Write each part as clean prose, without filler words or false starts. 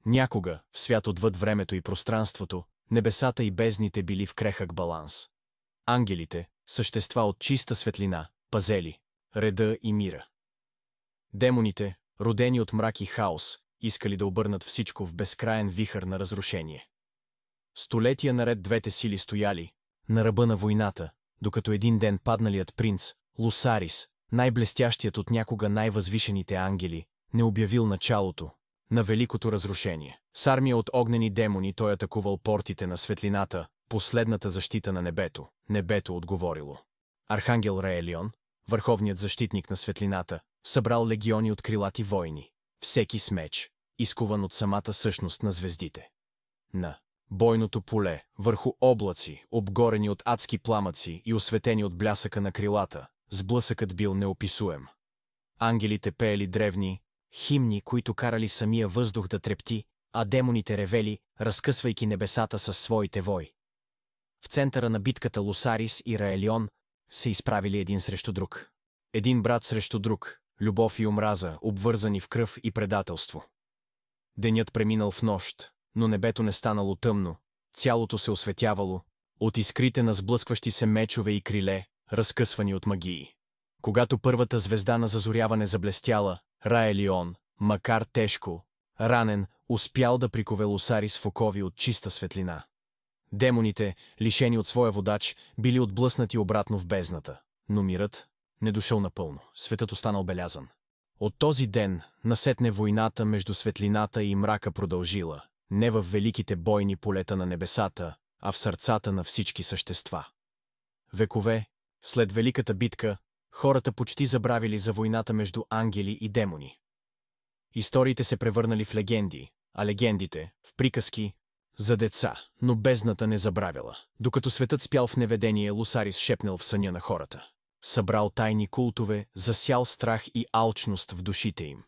Някога, в свят отвъд времето и пространството, небесата и бездните били в крехък баланс. Ангелите, същества от чиста светлина, пазели реда и мира. Демоните, родени от мрак и хаос, искали да обърнат всичко в безкраен вихър на разрушение. Столетия наред двете сили стояли на ръба на войната, докато един ден падналият принц, Лусарис, най-блестящият от някога най-възвишените ангели, не обявил началото на великото разрушение. С армия от огнени демони той атакувал портите на светлината, последната защита на небето. Небето отговорило. Архангел Раелион, върховният защитник на светлината, събрал легиони от крилати войни, всеки с меч, изкуван от самата същност на звездите. На бойното поле, върху облаци, обгорени от адски пламъци и осветени от блясъка на крилата, сблъсъкът бил неописуем. Ангелите пеели древни химни, които карали самия въздух да трепти, а демоните ревели, разкъсвайки небесата със своите вой. В центъра на битката Лусарис и Раелион се изправили един срещу друг. Един брат срещу друг, любов и омраза, обвързани в кръв и предателство. Денят преминал в нощ, но небето не станало тъмно, цялото се осветявало, от искрите на сблъскващи се мечове и криле, разкъсвани от магии. Когато първата звезда на зазоряване заблестяла, Раелион, макар тежко, ранен, успял да прикове Лусарис в окови от чиста светлина. Демоните, лишени от своя водач, били отблъснати обратно в бездната, но мирът не дошъл напълно, светът останал белязан. От този ден насетне войната между светлината и мрака продължила, не в великите бойни полета на небесата, а в сърцата на всички същества. Векове, след великата битка, хората почти забравили за войната между ангели и демони. Историите се превърнали в легенди, а легендите – в приказки за деца, но бездната не забравяла. Докато светът спял в неведение, Лусарис шепнал в съня на хората. Събрал тайни култове, засял страх и алчност в душите им.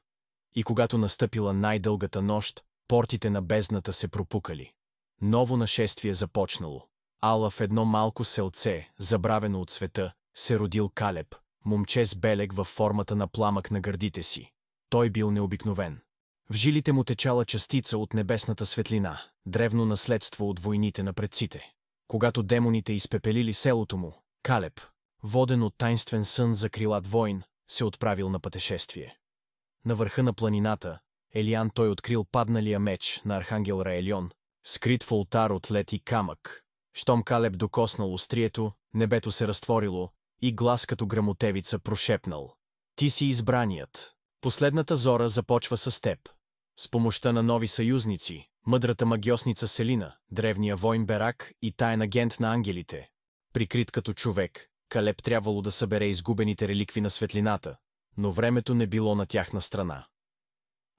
И когато настъпила най-дългата нощ, портите на бездната се пропукали. Ново нашествие започнало. Ала в едно малко селце, забравено от света, се родил Калеб, момче с белег във формата на пламък на гърдите си. Той бил необикновен. В жилите му течала частица от небесната светлина, древно наследство от войните на предците. Когато демоните изпепелили селото му, Калеб, воден от тайнствен сън за крилат войн, се отправил на пътешествие. На върха на планината, Елиан той открил падналия меч на архангел Раелион, скрит в олтар от лед и камък. Щом Калеб докоснал острието, небето се разтворило и глас като гръмотевица прошепнал: «Ти си избраният. Последната зора започва с теб». С помощта на нови съюзници, мъдрата магиосница Селина, древния войн Берак и таен агент на ангелите, прикрит като човек, Калеб трябвало да събере изгубените реликви на светлината, но времето не било на тяхна страна.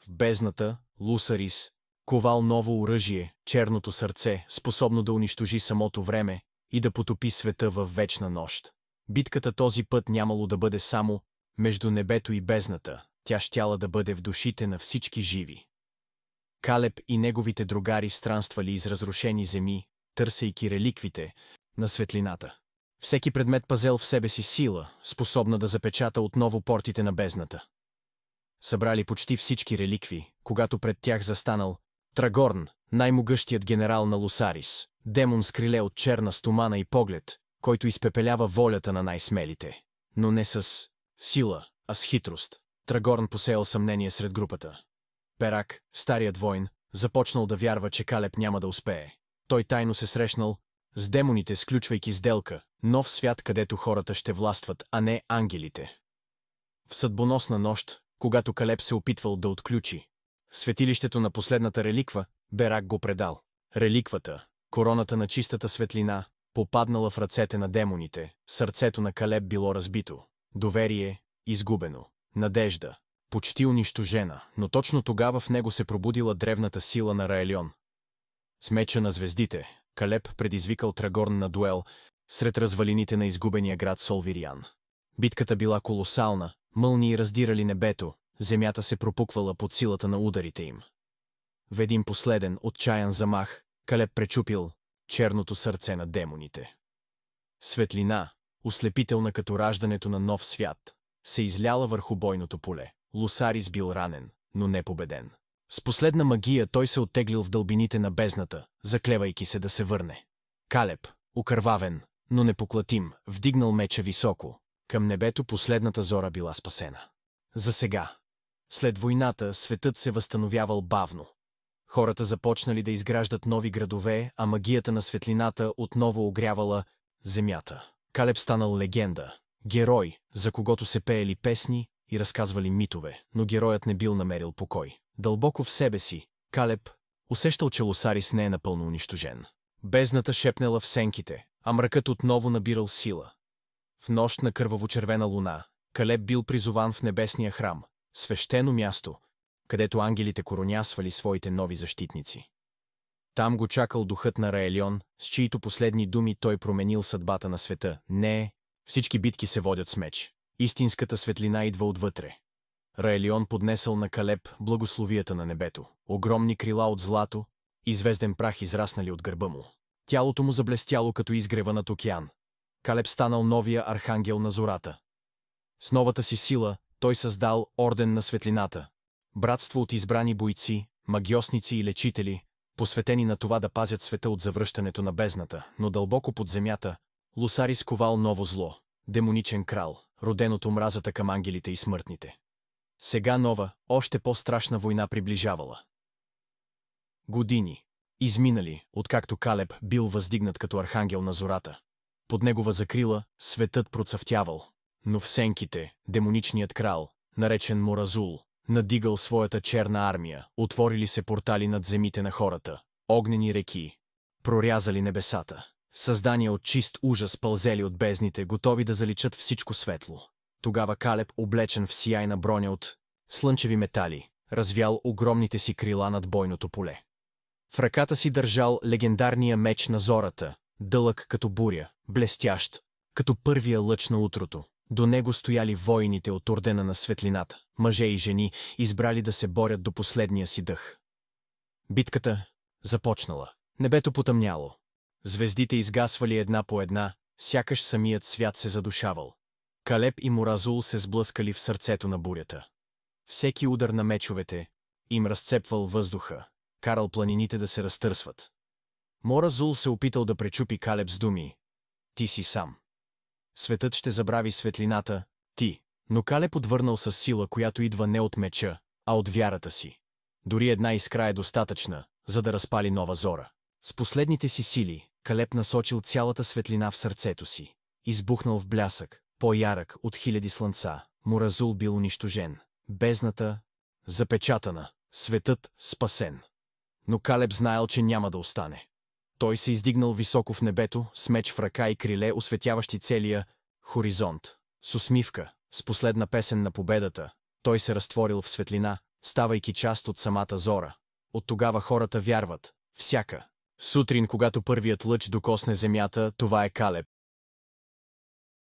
В бездната, Лусарис ковал ново оръжие, черното сърце, способно да унищожи самото време и да потопи света във вечна нощ. Битката този път нямало да бъде само между небето и бездната, тя щяла да бъде в душите на всички живи. Калеб и неговите другари странствали из разрушени земи, търсейки реликвите на светлината. Всеки предмет пазел в себе си сила, способна да запечата отново портите на бездната. Събрали почти всички реликви, когато пред тях застанал Трагорн, най-могъщият генерал на Лусарис, демон с криле от черна стомана и поглед, който изпепелява волята на най-смелите. Но не с сила, а с хитрост. Трагорн посеял съмнение сред групата. Берак, старият войн, започнал да вярва, че Калеб няма да успее. Той тайно се срещнал с демоните, сключвайки сделка, нов свят, където хората ще властват, а не ангелите. В съдбоносна нощ, когато Калеб се опитвал да отключи светилището на последната реликва, Берак го предал. Реликвата, короната на чистата светлина, попаднала в ръцете на демоните, сърцето на Калеб било разбито, доверие изгубено, надежда почти унищожена, но точно тогава в него се пробудила древната сила на Раелион. С меча на звездите, Калеб предизвикал Трагорн на дуел сред развалините на изгубения град Солвириан. Битката била колосална, мълнии раздирали небето, земята се пропуквала под силата на ударите им. В един последен, отчаян замах, Калеб пречупил черното сърце на демоните. Светлина, ослепителна като раждането на нов свят, се изляла върху бойното поле. Лусарис бил ранен, но не победен. С последна магия той се оттеглил в дълбините на бездната, заклевайки се да се върне. Калеб, окървавен, но непоклатим, вдигнал меча високо. Към небето последната зора била спасена. За сега. След войната светът се възстановявал бавно. Хората започнали да изграждат нови градове, а магията на светлината отново огрявала земята. Калеб станал легенда. Герой, за когото се пеели песни и разказвали митове, но героят не бил намерил покой. Дълбоко в себе си, Калеб усещал, че Лосарис не е напълно унищожен. Бездната шепнела в сенките, а мракът отново набирал сила. В нощ на кърваво-червена луна, Калеб бил призован в небесния храм, свещено място, където ангелите коронясвали своите нови защитници. Там го чакал духът на Раелион, с чието последни думи той променил съдбата на света. Не, всички битки се водят с меч. Истинската светлина идва отвътре. Раелион поднесъл на Калеб благословията на небето. Огромни крила от злато и звезден прах израснали от гърба му. Тялото му заблестяло като изгрева над океан. Калеб станал новия архангел на зората. С новата си сила той създал орден на светлината. Братство от избрани бойци, магиосници и лечители, посветени на това да пазят света от завръщането на бездната, но дълбоко под земята, Лосарис ковал ново зло, демоничен крал, роден от омразата към ангелите и смъртните. Сега нова, още по-страшна война приближавала. Години изминали, откакто Калеб бил въздигнат като архангел на зората. Под негова закрила светът процъфтявал, но в сенките демоничният крал, наречен Моразул, надигал своята черна армия, отворили се портали над земите на хората, огнени реки, прорязали небесата. Създания от чист ужас пълзели от бездните, готови да заличат всичко светло. Тогава Калеб, облечен в сияйна броня от слънчеви метали, развял огромните си крила над бойното поле. В ръката си държал легендарния меч на зората, дълъг като буря, блестящ, като първия лъч на утрото. До него стояли воините от ордена на светлината, мъже и жени, избрали да се борят до последния си дъх. Битката започнала. Небето потъмняло. Звездите изгасвали една по една, сякаш самият свят се задушавал. Калеб и Моразул се сблъскали в сърцето на бурята. Всеки удар на мечовете им разцепвал въздуха, карал планините да се разтърсват. Моразул се опитал да пречупи Калеб с думи: "Ти си сам. Светът ще забрави светлината, ти." Но Калеб отвърнал със сила, която идва не от меча, а от вярата си. Дори една искра е достатъчна, за да разпали нова зора. С последните си сили Калеб насочил цялата светлина в сърцето си. Избухнал в блясък, по-ярък от хиляди слънца. Моразул бил унищожен. Бездната запечатана, светът спасен. Но Калеб знаел, че няма да остане. Той се издигнал високо в небето, с меч в ръка и криле, осветяващи целия хоризонт. С усмивка, с последна песен на победата, той се разтворил в светлина, ставайки част от самата зора. От тогава хората вярват, всяка сутрин, когато първият лъч докосне земята, това е Калеб,